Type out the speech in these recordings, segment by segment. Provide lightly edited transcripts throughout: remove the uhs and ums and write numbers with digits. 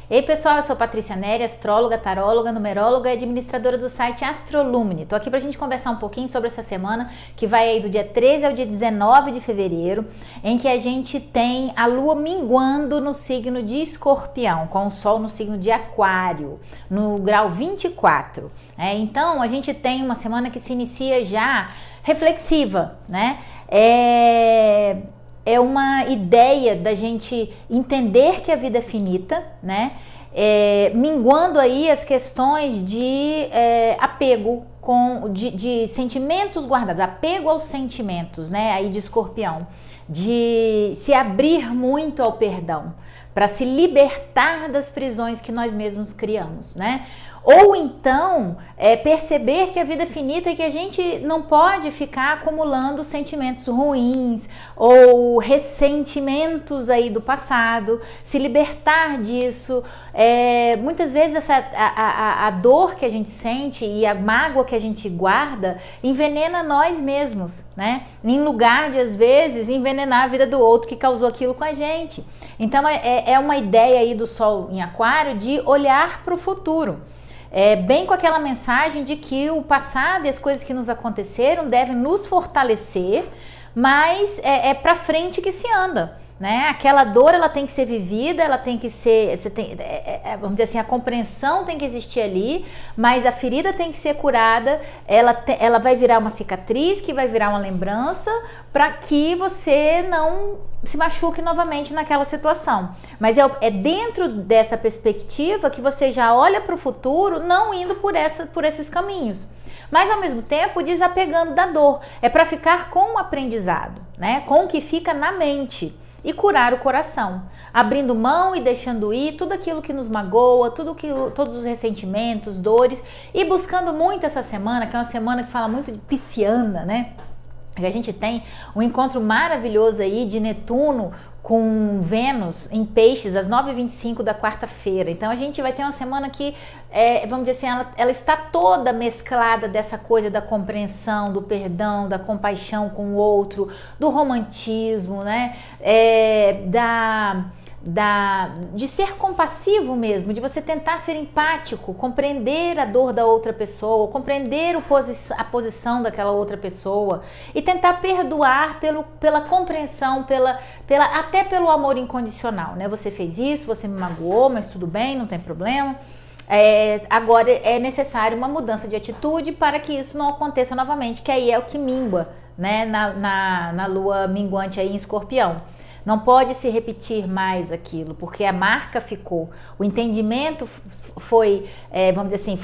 Ei pessoal, eu sou Patrícia Neri, astróloga, taróloga, numeróloga e administradora do site Astrolumine. Tô aqui pra gente conversar um pouquinho sobre essa semana que vai aí do dia 13 ao dia 19 de fevereiro, em que a gente tem a lua minguando no signo de Escorpião, com o sol no signo de Aquário, no grau 24. Então a gente tem uma semana que se inicia já reflexiva, né? É uma ideia da gente entender que a vida é finita, né? Minguando aí as questões de apego, de sentimentos guardados, apego aos sentimentos, né? Aí de Escorpião, de se abrir muito ao perdão, para se libertar das prisões que nós mesmos criamos, né? Ou então perceber que a vida é finita e que a gente não pode ficar acumulando sentimentos ruins ou ressentimentos aí do passado, se libertar disso. Muitas vezes a dor que a gente sente e a mágoa que a gente guarda envenena nós mesmos, né? Em lugar de, às vezes, envenenar a vida do outro que causou aquilo com a gente. Então é uma ideia aí do Sol em Aquário de olhar para o futuro. Bem com aquela mensagem de que o passado e as coisas que nos aconteceram devem nos fortalecer, mas é para frente que se anda, né? Aquela dor, ela tem que ser vivida, ela tem que ser, vamos dizer assim, a compreensão tem que existir ali, mas a ferida tem que ser curada, ela vai virar uma cicatriz, que vai virar uma lembrança, para que você não se machuque novamente naquela situação. Mas é dentro dessa perspectiva que você já olha para o futuro, não indo por esses caminhos, mas ao mesmo tempo desapegando da dor. É para ficar com o aprendizado, né? Com o que fica na mente e curar o coração, abrindo mão e deixando ir tudo aquilo que nos magoa, todos os ressentimentos, dores, e buscando muito essa semana, que é uma semana que fala muito de pisciana, né? A gente tem um encontro maravilhoso aí de Netuno com Vênus em Peixes às 9h25 da quarta-feira. Então a gente vai ter uma semana que, vamos dizer assim, ela está toda mesclada dessa coisa da compreensão, do perdão, da compaixão com o outro, do romantismo, né? De ser compassivo mesmo, de você tentar ser empático, compreender a dor da outra pessoa, compreender a posição daquela outra pessoa e tentar perdoar pela compreensão, até pelo amor incondicional, né? Você fez isso, você me magoou, mas tudo bem, não tem problema. Agora é necessário uma mudança de atitude para que isso não aconteça novamente, que aí é o que mingua, né? Na lua minguante aí em Escorpião. Não pode se repetir mais aquilo, porque a marca ficou. O entendimento foi, vamos dizer assim,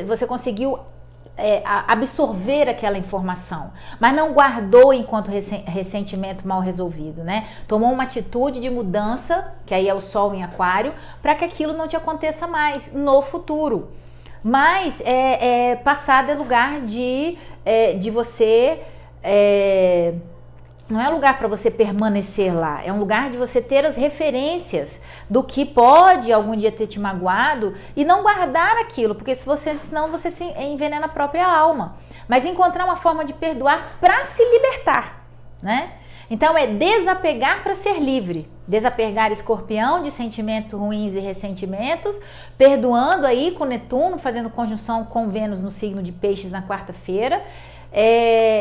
você conseguiu absorver aquela informação, mas não guardou enquanto ressentimento mal resolvido, né? Tomou uma atitude de mudança, que aí é o Sol em Aquário, para que aquilo não te aconteça mais no futuro. Mas passado é lugar de você... Não é lugar para você permanecer lá, é um lugar de você ter as referências do que pode algum dia ter te magoado e não guardar aquilo, porque senão você se envenena a própria alma. Mas encontrar uma forma de perdoar para se libertar, né? Então é desapegar para ser livre, desapegar Escorpião de sentimentos ruins e ressentimentos, perdoando aí com Netuno, fazendo conjunção com Vênus no signo de Peixes na quarta-feira,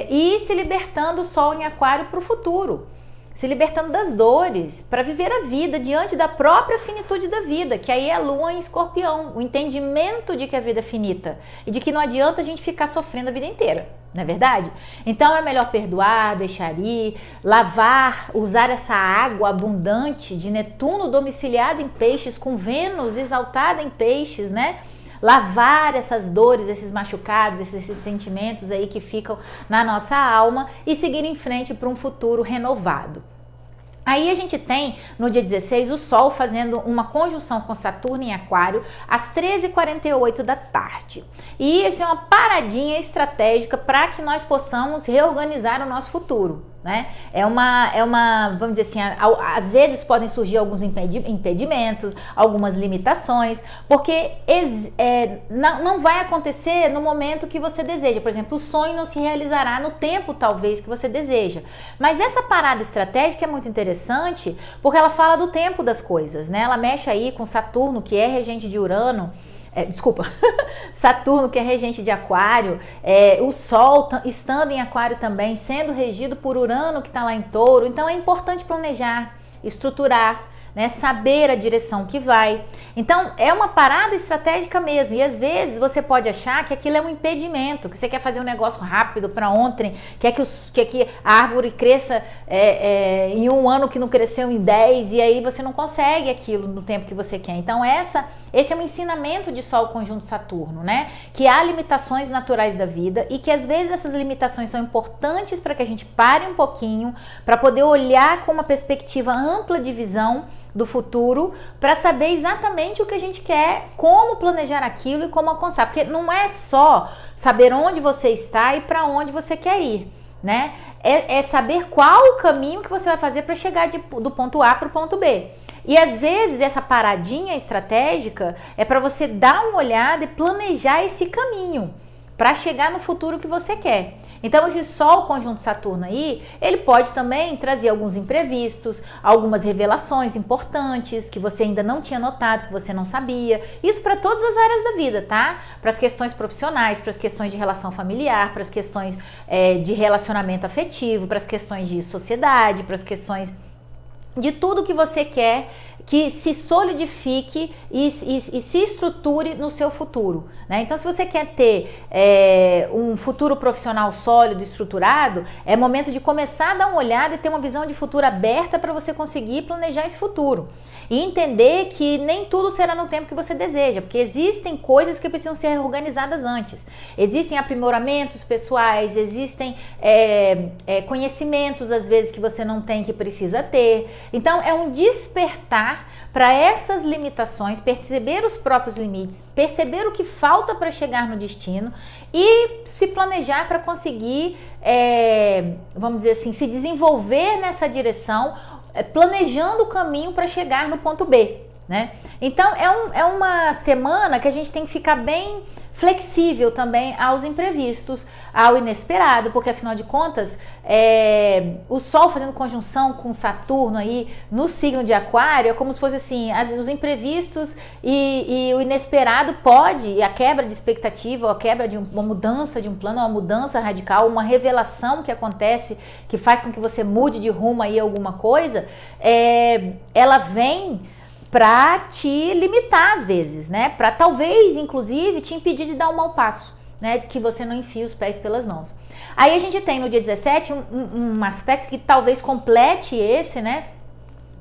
e se libertando o Sol em Aquário para o futuro, se libertando das dores, para viver a vida diante da própria finitude da vida, que aí é a Lua em Escorpião, o entendimento de que a vida é finita e de que não adianta a gente ficar sofrendo a vida inteira, não é verdade? Então é melhor perdoar, deixar ir, lavar, usar essa água abundante de Netuno domiciliado em Peixes, com Vênus exaltada em Peixes, né? Lavar essas dores, esses machucados, esses sentimentos aí que ficam na nossa alma e seguir em frente para um futuro renovado. Aí a gente tem, no dia 16, o Sol fazendo uma conjunção com Saturno em Aquário às 13h48 da tarde. E isso é uma paradinha estratégica para que nós possamos reorganizar o nosso futuro, né? Vamos dizer assim, às vezes podem surgir alguns impedimentos, algumas limitações, porque não vai acontecer no momento que você deseja. Por exemplo, o sonho não se realizará no tempo, talvez, que você deseja. Mas essa parada estratégica é muito interessante, porque ela fala do tempo das coisas, né? Ela mexe aí com Saturno, que é regente de Urano, Saturno, que é regente de Aquário, o Sol estando em Aquário também, sendo regido por Urano, que está lá em Touro. Então é importante planejar, estruturar, né, saber a direção que vai. Então é uma parada estratégica mesmo, e às vezes você pode achar que aquilo é um impedimento, que você quer fazer um negócio rápido para ontem, quer que a árvore cresça em um ano que não cresceu em 10, e aí você não consegue aquilo no tempo que você quer. Então esse é um ensinamento de Sol conjunto Saturno, né? Que há limitações naturais da vida e que às vezes essas limitações são importantes para que a gente pare um pouquinho, para poder olhar com uma perspectiva ampla de visão do futuro, para saber exatamente o que a gente quer, como planejar aquilo e como alcançar, porque não é só saber onde você está e para onde você quer ir, né? É saber qual o caminho que você vai fazer para chegar do ponto A para o ponto B. E às vezes essa paradinha estratégica é para você dar uma olhada e planejar esse caminho para chegar no futuro que você quer. Então esse Sol conjunto Saturno aí, ele pode também trazer alguns imprevistos, algumas revelações importantes que você ainda não tinha notado, que você não sabia. Isso para todas as áreas da vida, tá? Para as questões profissionais, para as questões de relação familiar, para as questões de relacionamento afetivo, para as questões de sociedade, para as questões de tudo que você quer que se solidifique e se estruture no seu futuro, né? Então, se você quer ter um futuro profissional sólido, estruturado, é momento de começar a dar uma olhada e ter uma visão de futuro aberta para você conseguir planejar esse futuro. E entender que nem tudo será no tempo que você deseja, porque existem coisas que precisam ser organizadas antes. Existem aprimoramentos pessoais, existem conhecimentos, às vezes, que você não tem, que precisa ter. Então, é um despertar para essas limitações, perceber os próprios limites, perceber o que falta para chegar no destino e se planejar para conseguir, vamos dizer assim, se desenvolver nessa direção, planejando o caminho para chegar no ponto B, né? Então é uma semana que a gente tem que ficar bem flexível também aos imprevistos, ao inesperado, porque afinal de contas o Sol fazendo conjunção com Saturno aí no signo de Aquário é como se fosse assim, os imprevistos e o inesperado e a quebra de expectativa, ou a quebra de uma mudança de um plano, uma mudança radical, uma revelação que acontece, que faz com que você mude de rumo aí alguma coisa, ela vem para te limitar às vezes, né? Para talvez, inclusive, te impedir de dar um mau passo, né? De que você não enfie os pés pelas mãos. Aí a gente tem no dia 17 um aspecto que talvez complete esse, né?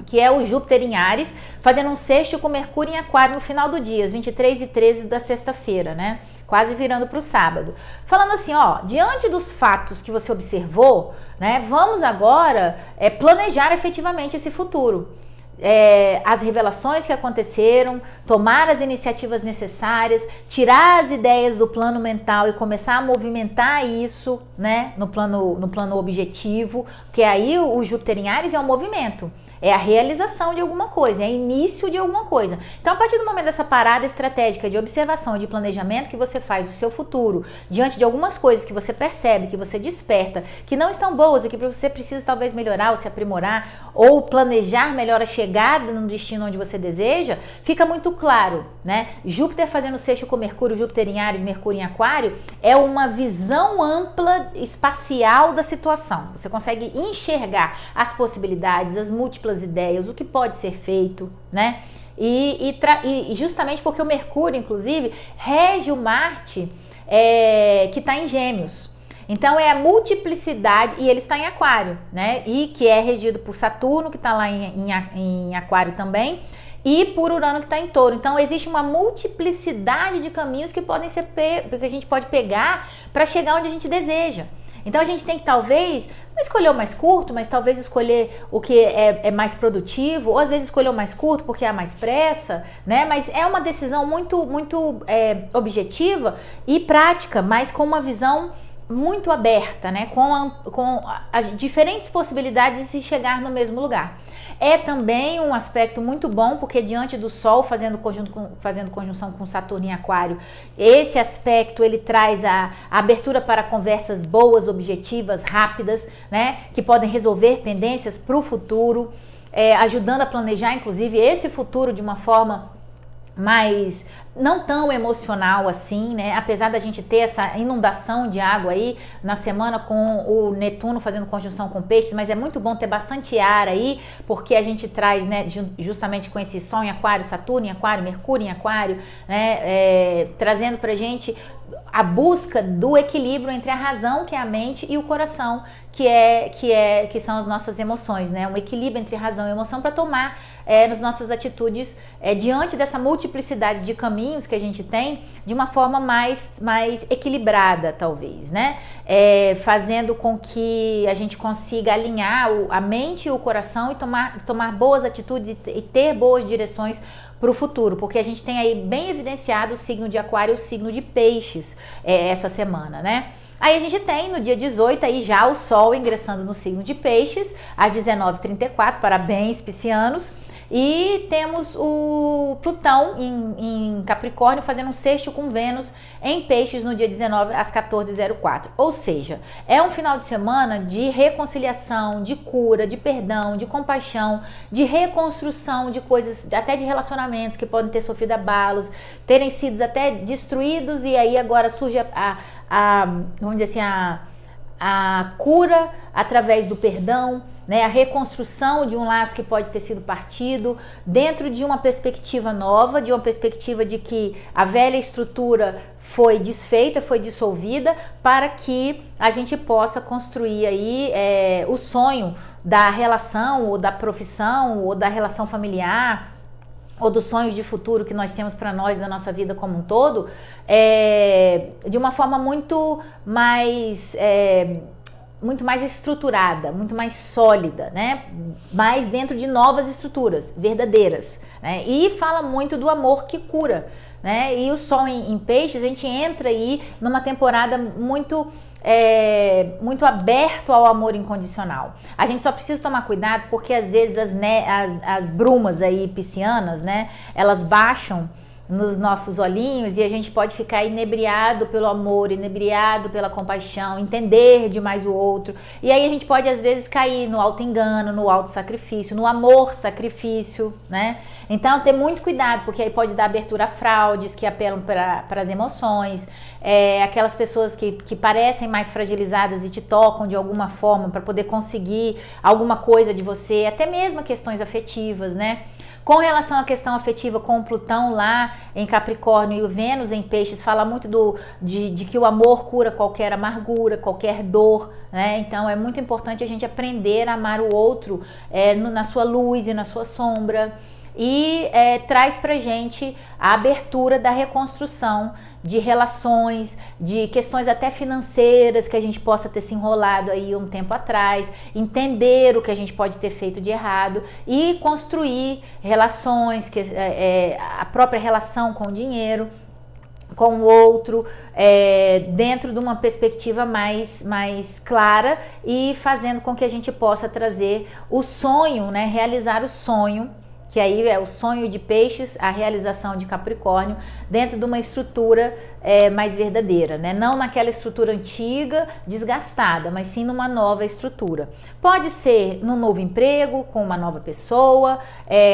Que é o Júpiter em Áries, fazendo um sexto com Mercúrio em Aquário no final do dia, às 23 e 13 da sexta-feira, né? Quase virando para o sábado. Falando assim, ó, diante dos fatos que você observou, né? Vamos agora planejar efetivamente esse futuro. As revelações que aconteceram, tomar as iniciativas necessárias, tirar as ideias do plano mental e começar a movimentar isso, né, no plano objetivo, porque aí o Júpiter em Áries é um movimento. É a realização de alguma coisa, é o início de alguma coisa. Então, a partir do momento dessa parada estratégica de observação e de planejamento que você faz do seu futuro, diante de algumas coisas que você percebe, que você desperta, que não estão boas e que você precisa talvez melhorar ou se aprimorar, ou planejar melhor a chegada no destino onde você deseja, fica muito claro, né? Júpiter fazendo sexto com Mercúrio, Júpiter em Áries, Mercúrio em Aquário, é uma visão ampla, espacial da situação. Você consegue enxergar as possibilidades, as múltiplas ideias, o que pode ser feito, né? E justamente porque o Mercúrio, inclusive, rege o Marte, que está em Gêmeos. Então é a multiplicidade, e ele está em Aquário, né? E que é regido por Saturno, que está lá em Aquário também, e por Urano, que está em Touro. Então existe uma multiplicidade de caminhos que podem ser que a gente pode pegar para chegar onde a gente deseja. Então a gente tem que talvez não escolher o mais curto, mas talvez escolher o que é mais produtivo, ou às vezes escolher o mais curto porque há mais pressa, né? Mas é uma decisão muito objetiva e prática, mas com uma visão muito aberta, né? Com as diferentes possibilidades de se chegar no mesmo lugar. É também um aspecto muito bom, porque diante do Sol fazendo conjunção com Saturno em Aquário, esse aspecto ele traz a abertura para conversas boas, objetivas, rápidas, né? Que podem resolver pendências para o futuro, ajudando a planejar, inclusive, esse futuro de uma forma mais não tão emocional assim, né? Apesar da gente ter essa inundação de água aí na semana com o Netuno fazendo conjunção com Peixes, mas é muito bom ter bastante ar aí, porque a gente traz, né, justamente com esse Sol em Aquário, Saturno em Aquário, Mercúrio em Aquário, né, trazendo pra gente a busca do equilíbrio entre a razão, que é a mente, e o coração, que são as nossas emoções, né? Um equilíbrio entre razão e emoção para tomar nas nossas atitudes diante dessa multiplicidade de caminhos que a gente tem, de uma forma mais equilibrada, talvez, né? Fazendo com que a gente consiga alinhar a mente e o coração e tomar boas atitudes e ter boas direções para o futuro, porque a gente tem aí bem evidenciado o signo de Aquário e o signo de Peixes essa semana, né? Aí a gente tem no dia 18 aí já o Sol ingressando no signo de Peixes às 19h34, parabéns piscianos, e temos o Plutão em Capricórnio fazendo um sexto com Vênus em Peixes no dia 19 às 14h04, ou seja, é um final de semana de reconciliação, de cura, de perdão, de compaixão, de reconstrução de coisas, até de relacionamentos que podem ter sofrido abalos, terem sido até destruídos, e aí agora surge vamos dizer assim, a cura através do perdão, né, a reconstrução de um laço que pode ter sido partido dentro de uma perspectiva nova, de uma perspectiva de que a velha estrutura foi desfeita, foi dissolvida, para que a gente possa construir aí o sonho da relação, ou da profissão, ou da relação familiar, ou dos sonhos de futuro que nós temos para nós, da nossa vida como um todo, de uma forma muito mais estruturada, muito mais sólida, né? Mas dentro de novas estruturas verdadeiras, né? E fala muito do amor que cura, né? E o Sol em Peixes, a gente entra aí numa temporada muito aberto ao amor incondicional. A gente só precisa tomar cuidado, porque às vezes as brumas aí piscianas, né? Elas baixam nos nossos olhinhos e a gente pode ficar inebriado pelo amor, inebriado pela compaixão, entender demais o outro, e aí a gente pode às vezes cair no auto-engano, no auto-sacrifício, no amor-sacrifício, né? Então ter muito cuidado, porque aí pode dar abertura a fraudes que apelam para as emoções, aquelas pessoas que parecem mais fragilizadas e te tocam de alguma forma para poder conseguir alguma coisa de você, até mesmo questões afetivas, né? Com relação à questão afetiva, com o Plutão lá em Capricórnio e o Vênus em Peixes, fala muito de que o amor cura qualquer amargura, qualquer dor, né? Então é muito importante a gente aprender a amar o outro na sua luz e na sua sombra, e traz pra gente a abertura da reconstrução de relações, de questões até financeiras que a gente possa ter se enrolado aí um tempo atrás, entender o que a gente pode ter feito de errado e construir relações, a própria relação com o dinheiro, com o outro, dentro de uma perspectiva mais clara, e fazendo com que a gente possa trazer o sonho, né, realizar o sonho, que aí é o sonho de Peixes, a realização de Capricórnio, dentro de uma estrutura mais verdadeira, né? Não naquela estrutura antiga, desgastada, mas sim numa nova estrutura. Pode ser num novo emprego, com uma nova pessoa,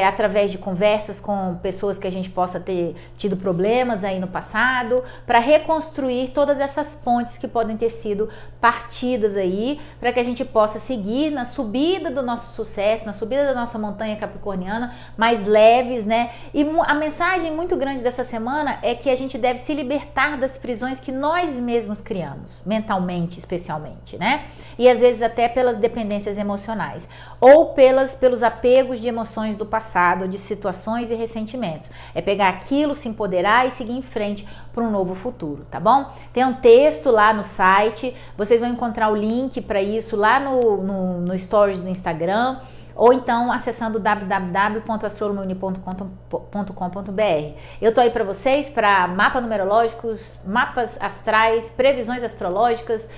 através de conversas com pessoas que a gente possa ter tido problemas aí no passado, para reconstruir todas essas pontes que podem ter sido partidas aí, para que a gente possa seguir na subida do nosso sucesso, na subida da nossa montanha capricorniana, mais leves, né? E a mensagem muito grande dessa semana é que a gente deve se libertar das prisões que nós mesmos criamos, mentalmente especialmente, né? E às vezes até pelas dependências emocionais, ou pelos apegos de emoções do passado, de situações e ressentimentos. É pegar aquilo, se empoderar e seguir em frente para um novo futuro, tá bom? Tem um texto lá no site, vocês vão encontrar o link para isso lá no Stories do Instagram, ou então acessando www.astrolomauni.com.br. Eu tô aí para vocês, para mapas numerológicos, mapas astrais, previsões astrológicas,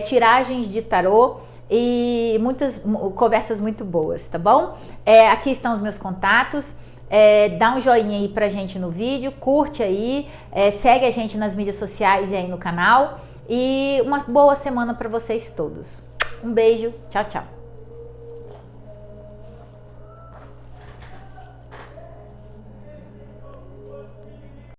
tiragens de tarô e muitas conversas muito boas, tá bom? Aqui estão os meus contatos. Dá um joinha aí pra gente no vídeo, curte aí, segue a gente nas mídias sociais e aí no canal. E uma boa semana para vocês todos. Um beijo, tchau, tchau.